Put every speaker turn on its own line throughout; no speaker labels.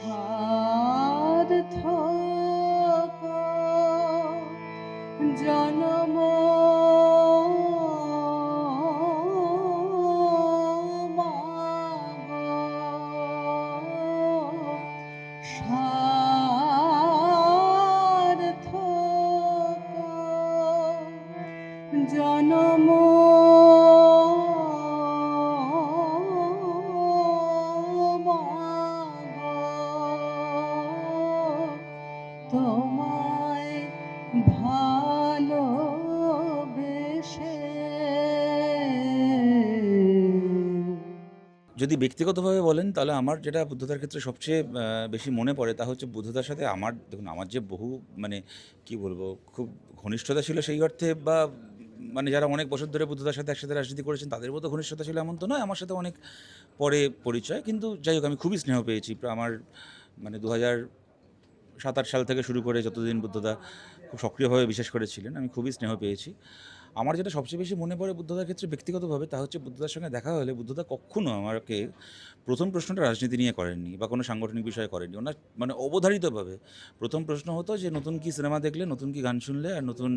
সার্থক জনম সার্থক জনম তোমায় ভালোবেসে।
যদি ব্যক্তিগতভাবে বলেন তাহলে আমার যেটা বুদ্ধদার ক্ষেত্রে সবচেয়ে বেশি মনে পড়ে তা হচ্ছে বুদ্ধদার সাথে আমার দেখুন আমার যে বহু মানে কি বলবো খুব ঘনিষ্ঠতা ছিল সেই অর্থে বা মানে যারা অনেক বছর ধরে বুদ্ধদার সাথে একসাথে রাজনীতি করেছেন তাদের মতো ঘনিষ্ঠতা ছিল এমন তো নয়, আমার সাথে অনেক পরে পরিচয়, কিন্তু যাই হোক আমি খুবই স্নেহ পেয়েছি আমার মানে 2007-8 সাল থেকে শুরু করে যতদিন বুদ্ধদা খুব সক্রিয়ভাবে বিশেষ করেছিলেন আমি খুবই স্নেহ পেয়েছি। আমার যেটা সবচেয়ে বেশি মনে পড়ে বুদ্ধদার ক্ষেত্রে ব্যক্তিগতভাবে তা হচ্ছে বুদ্ধদার সঙ্গে দেখা হলে বুদ্ধদা কখনো আমাকে প্রথম প্রশ্নটা রাজনীতি নিয়ে করেননি বা কোনো সাংগঠনিক বিষয়ে করেননি। ওনার মানে অবধারিতভাবে প্রথম প্রশ্ন হতো যে নতুন কী সিনেমা দেখলে, নতুন কী গান শুনলে, আর নতুন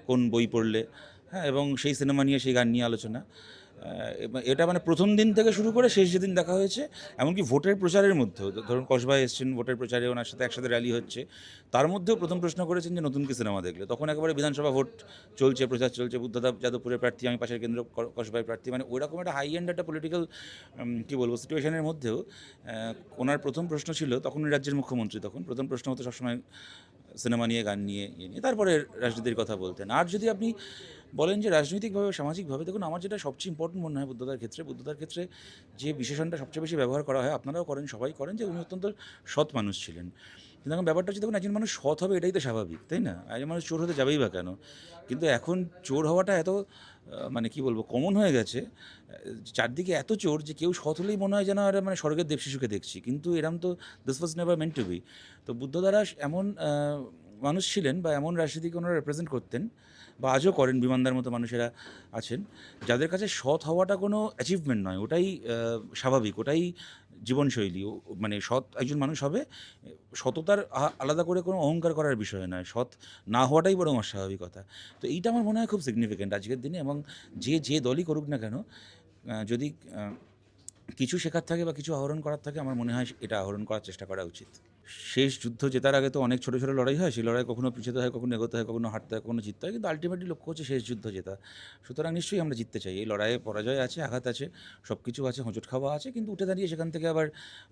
কোন বই পড়লে, হ্যাঁ, এবং সেই সিনেমা নিয়ে সেই গান নিয়ে আলোচনা। এটা মানে প্রথম দিন থেকে শুরু করে শেষ যেদিন দেখা হয়েছে, এমনকি ভোটের প্রচারের মধ্যেও ধরুন কসবায় এসছেন ভোটের প্রচারে, ওনার সাথে একসাথে র্যালি হচ্ছে, তার মধ্যেও প্রথম প্রশ্ন করেছেন যে নতুন কি সিনেমা দেখলে। তখন একেবারে বিধানসভা ভোট চলছে, প্রচার চলছে, বুদ্ধদা যাদবপুরের প্রার্থী, আমি পাশের কেন্দ্র কসবায় প্রার্থী, মানে ওইরকম একটা হাই এন্ড একটা পলিটিক্যাল কী বলবো সিচুয়েশনের মধ্যেও ওনার প্রথম প্রশ্ন ছিল, তখন উনি রাজ্যের মুখ্যমন্ত্রী, তখন প্রথম প্রশ্ন হতো সবসময় সিনেমা নিয়ে, গান নিয়ে, ইয়ে নিয়ে, তারপরে রাজনীতির কথা বলতেন। আর যদি আপনি বলেন যে রাজনৈতিকভাবে সামাজিকভাবে, দেখুন আমার যেটা সবচেয়ে ইম্পর্টেন্ট মনে হয় বুদ্ধদার ক্ষেত্রে যে বিশেষণটা সবচেয়ে বেশি ব্যবহার করা হয়, আপনারাও করেন, সবাই করেন, যে উনি অত্যন্ত সৎ মানুষ ছিলেন। কিন্তু এখন ব্যাপারটা হচ্ছে দেখুন একজন মানুষ সৎ হবে এটাই তো স্বাভাবিক, তাই না? একজন মানুষ চোর হতে যাবেই বা কেন? কিন্তু এখন চোর হওয়াটা এত মানে কি বলবো কমন হয়ে গেছে, চারদিকে এত চোর যে কেউ সৎ হলেই মনে হয় যেন আর মানে স্বর্গের দেবশিশুকে দেখছি, কিন্তু এরম তো this was never meant to be. তো বুদ্ধদারা এমন মানুষ ছিলেন বা এমন রাজনীতিকে ওনারা রিপ্রেজেন্ট করতেন বা আজও করেন, বিমানদার মতো মানুষেরা আছেন যাদের কাছে সৎ হওয়াটা কোনো অ্যাচিভমেন্ট নয়, ওটাই স্বাভাবিক, ওটাই জীবনশৈলী। মানে সৎ একজন মানুষ হবে, সততার আলাদা করে কোনো অহংকার করার বিষয় নয়, সৎ না হওয়াটাই বরং অস্বাভাবিকতা। তো এইটা আমার মনে হয় খুব সিগনিফিক্যান্ট আজকের দিনে, এবং যে দলই করুক না কেন, যদি কিছু শেখার থাকে বা কিছু আহরণ করার থাকে, আমার মনে হয় এটা আহরণ করার চেষ্টা করা উচিত। শেষ যুদ্ধ জেতার আগে তো অনেক ছোটো ছোটো লড়াই হয়, সেই লড়াই কখনো পিছাতে হয়, কখনো এগোতে হয়, কখনো হাঁটতে হয়, কখনো জিততে হয়, কিন্তু আলটিমেটলি লক্ষ্য হচ্ছে শেষ যুদ্ধ জেতা। সুতরাং নিশ্চয়ই আমরা জিততে চাই। এই লড়াইয়ে পরাজয় আছে, আঘাত আছে, সব কিছু আছে, হোঁচট খাওয়া আছে, কিন্তু উঠে দাঁড়িয়ে সেখান থেকে আবার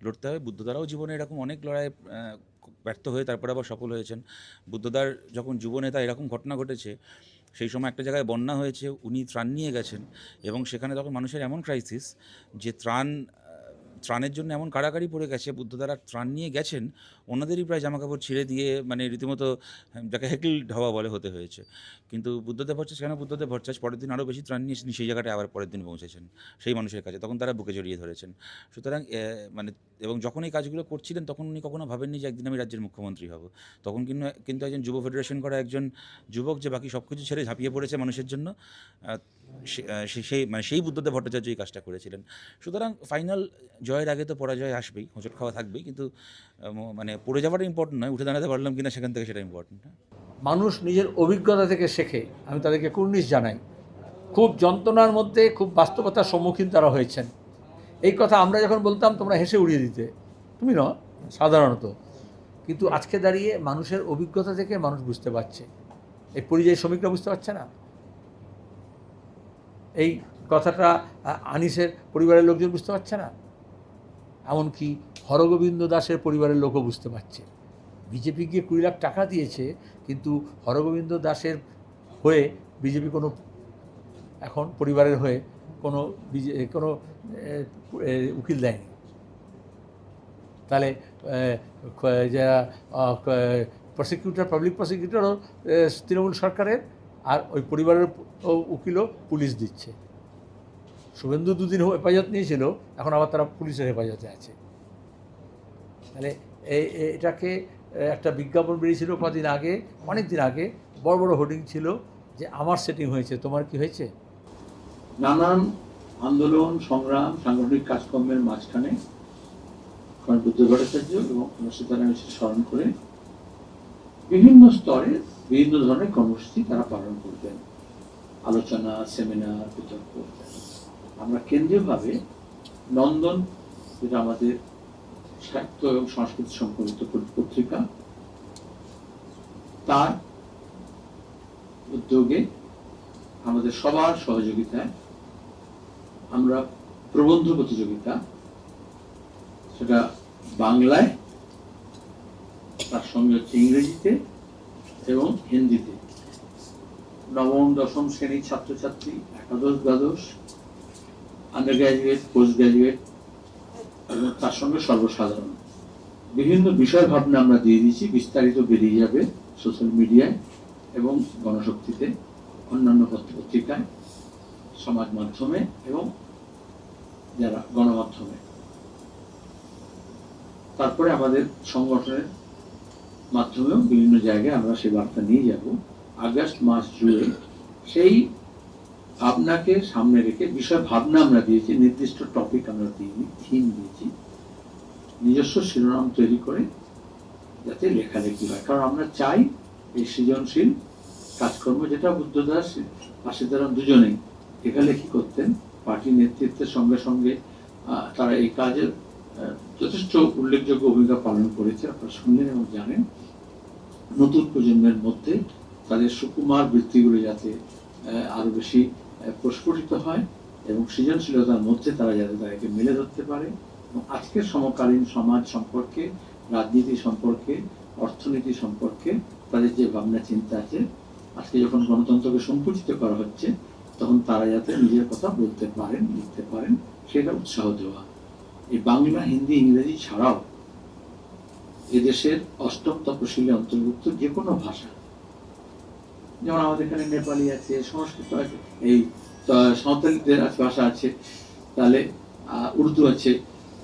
লড়তে হবে। বুদ্ধদারাও জীবনে এরকম অনেক লড়াই ব্যর্থ হয়ে তারপরে আবার সফল হয়েছেন। বুদ্ধদার যখন যুবনেতা এরকম ঘটনা ঘটেছে, সেই সময় একটা জায়গায় বন্যা হয়েছে, উনি ত্রাণ নিয়ে গেছেন, এবং সেখানে তখন মানুষের এমন ক্রাইসিস যে ত্রাণের জন্য এমন কাড়াকাড়ি পড়ে গেছে, বুদ্ধদারা ত্রাণ নিয়ে গেছেন, ওনাদেরই প্রায় জামাকাপড় ছিঁড়ে দিয়ে মানে রীতিমতো যাকে হেকল ঢাওয়া বলে হতে হয়েছে। কিন্তু বুদ্ধদেব ভট্টাচার্য কেন বুদ্ধদেব ভট্টাচার্য পরের দিন আরও বেশি ত্রাণ নিয়ে সেই জায়গাটায় আবার পরের দিন পৌঁছেছেন সেই মানুষের কাছে, তখন তারা বুকে জড়িয়ে ধরেছেন। সুতরাং মানে এবং যখন এই কাজগুলো করছিলেন তখন উনি কখনো ভাবেননি যে একদিন আমি রাজ্যের মুখ্যমন্ত্রী হব। তখন কিন্তু একজন যুব ফেডারেশন করা একজন যুবক যে বাকি সব কিছু ছেড়ে ঝাঁপিয়ে পড়েছে মানুষের জন্য, সেই বুদ্ধদেব ভট্টাচার্য এই কাজটা করেছিলেন। সুতরাং ফাইনাল জয়ের আগে তো পরাজয় আসবেই, হোঁচট খাওয়া থাকবেই, কিন্তু মানে পড়ে যাওয়াটা ইম্পর্টেন্ট নয়, উঠে দাঁড়াতে পারলাম কিনা সেখান থেকে সেটা ইম্পর্টেন্ট।
মানুষ নিজের অভিজ্ঞতা থেকে শেখে, আমি তাদেরকে কুর্নিশ জানাই। খুব যন্ত্রণার মধ্যে খুব বাস্তবতার সম্মুখীন তারা হয়েছেন। এই কথা আমরা যখন বলতাম তোমরা হেসে উড়িয়ে দিতে, তুমি না সাধারণত, কিন্তু আজকে দাঁড়িয়ে মানুষের অভিজ্ঞতা থেকে মানুষ বুঝতে পারছে। এই পরিযায়ী শ্রমিকরা বুঝতে পারছে না এই কথাটা, আনিসের পরিবারের লোকজন বুঝতে পারছে না, এমনকি হরগোবিন্দ দাসের পরিবারের লোকও বুঝতে পারছে। বিজেপি গিয়ে 20 লাখ টাকা দিয়েছে, কিন্তু হরগোবিন্দ দাসের হয়ে বিজেপি কোনো এখন পরিবারের হয়ে কোনো উকিল দেয়নি। তাহলে যারা প্রসিকিউটর, পাবলিক প্রসিকিউটরও তৃণমূল সরকারের, আর ওই পরিবারের উকিলও পুলিশ দিচ্ছে। শুভেন্দু দুদিন হেফাজত নিয়েছিল, এখন আবার তারা পুলিশের হেফাজতে আছে। তাহলে এটাকে একটা বিজ্ঞাপন বেরিয়েছিল কদিন আগে, অনেক দিন আগে, বড় বড় হোর্ডিং ছিল যে আমার সেটিং হয়েছে, তোমার কি হয়েছে।
নানান আন্দোলন সংগ্রাম সাংগঠনিক কাজকর্মের মাঝখানে কুমার বুদ্ধ ভট্টাচার্য এবং সীতারাম ইয়েচুরি স্মরণ করে বিভিন্ন স্তরে বিভিন্ন ধরনের কর্মসূচি তারা পালন করবেন, আলোচনা, সেমিনার, বিতর্ক। আমরা কেন্দ্রীয়ভাবে নন্দন, যেটা আমাদের সাহিত্য এবং সংস্কৃতি সম্পর্কিত পত্রিকা, তার উদ্যোগে আমাদের সবার সহযোগিতায় আমরা প্রবন্ধ প্রতিযোগিতা, সেটা বাংলায়, তার সঙ্গে হচ্ছে ইংরেজিতে এবং হিন্দিতে, নবম দশম শ্রেণীর ছাত্রছাত্রী, একাদশ দ্বাদশ, আন্ডার গ্রাজুয়েট, পোস্ট গ্রাজুয়েট এবং তার সঙ্গে সর্বসাধারণ বিভিন্ন বিষয় ভাবনা আমরা দিয়ে দিয়েছি। বিস্তারিত বেরিয়ে যাবে সোশ্যাল মিডিয়ায় এবং গণশক্তিতে, অন্যান্য পত্রিকায়, সমাজ মাধ্যমে এবং যারা গণমাধ্যমে। তারপরে আমাদের সংগঠনের মাধ্যমেও বিভিন্ন জায়গায় আমরা সেই বার্তা নিয়ে যাব। আগস্ট মাস জুড়ে সেই ভাবনাকে সামনে রেখে বিষয় ভাবনা আমরা দিয়েছি, নির্দিষ্ট টপিক আমরা দিইনি, থিম দিয়েছি, নিজস্ব শিরোনাম তৈরি করে যাতে লেখালেখি হয়। কারণ আমরা চাই এই সৃজনশীল কাজকর্ম, যেটা বুদ্ধদাস আর সীতারাম দুজনেই লেখালেখি করতেন, পার্টি নেতৃত্বের সঙ্গে সঙ্গে তারা এই কাজের যথেষ্ট উল্লেখযোগ্য ভূমিকা পালন করেছে, আপনারা শুনলেন এবং জানেন। নতুন প্রজন্মের মধ্যে তাদের সুকুমার বৃত্তিগুলো যাতে আরো বেশি প্রস্ফুটিত হয় এবং সৃজনশীলতার মধ্যে তারা যাতে তাদেরকে মেলে ধরতে পারে এবং আজকের সমকালীন সমাজ সম্পর্কে, রাজনীতি সম্পর্কে, অর্থনীতি সম্পর্কে তাদের যে ভাবনা চিন্তা আছে, আজকে যখন গণতন্ত্রকে সংকুচিত করা হচ্ছে তখন তারা যাতে নিজের কথা বলতে পারেন, লিখতে পারেন, সেটা উৎসাহ দেওয়া। এই বাংলা, হিন্দি, ইংরেজি ছাড়াও এদেশের অষ্টম তপশিলে অন্তর্ভুক্ত যে কোনো ভাষা, যেমন আমাদের এখানে নেপালি আছে, সংস্কৃত আছে, এই সাঁওতালিদের ভাষা আছে, তাহলে উর্দু আছে,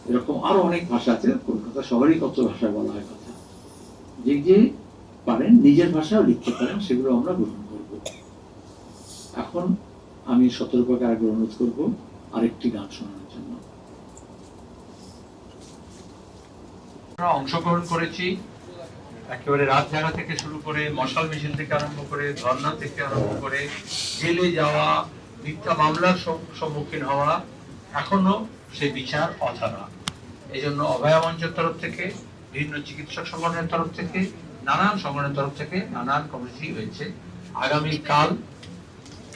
এরকম আরো অনেক ভাষা আছে। কলকাতা শহরেই কত ভাষা বলা হয় কথা, যে যে পারেন নিজের ভাষাও লিখতে পারেন, সেগুলো আমরা গ্রহণ করব। এখন আমি সতর্ককে আগে অনুরোধ করবো আরেকটি গান শোনানোর জন্য।
আমরা অংশগ্রহণ করেছি, একেবারে রাত জাগা থেকে শুরু করে, মশাল মিছিল থেকে আরম্ভ করে, ধর্ণা থেকে আরম্ভ করে, জেলে যাওয়া, মিথ্যা মামলার সম্মুখীন হওয়া, এখনো সেই বিচার অধরা। এই জন্য অভয়া মঞ্চের তরফ থেকে, বিভিন্ন চিকিৎসক সংগঠনের তরফ থেকে, নানান সংগঠনের তরফ থেকে নানান কর্মসূচি হয়েছে। আগামীকাল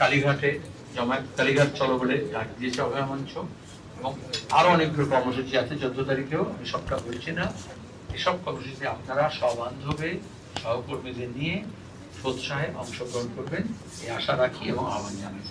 কালীঘাটে জমায়েত, কালীঘাট চলো বলে ডাক দিয়েছে অভয়া মঞ্চ, এবং আরো অনেকগুলো কর্মসূচি আছে 14 তারিখেও, আমি সবটা বলছি না। এসব কর্মসূচিতে আপনারা সবান্ধবে সহকর্মীদের নিয়ে সোৎসাহে অংশগ্রহণ করবেন, এই আশা রাখি এবং আহ্বান জানাই।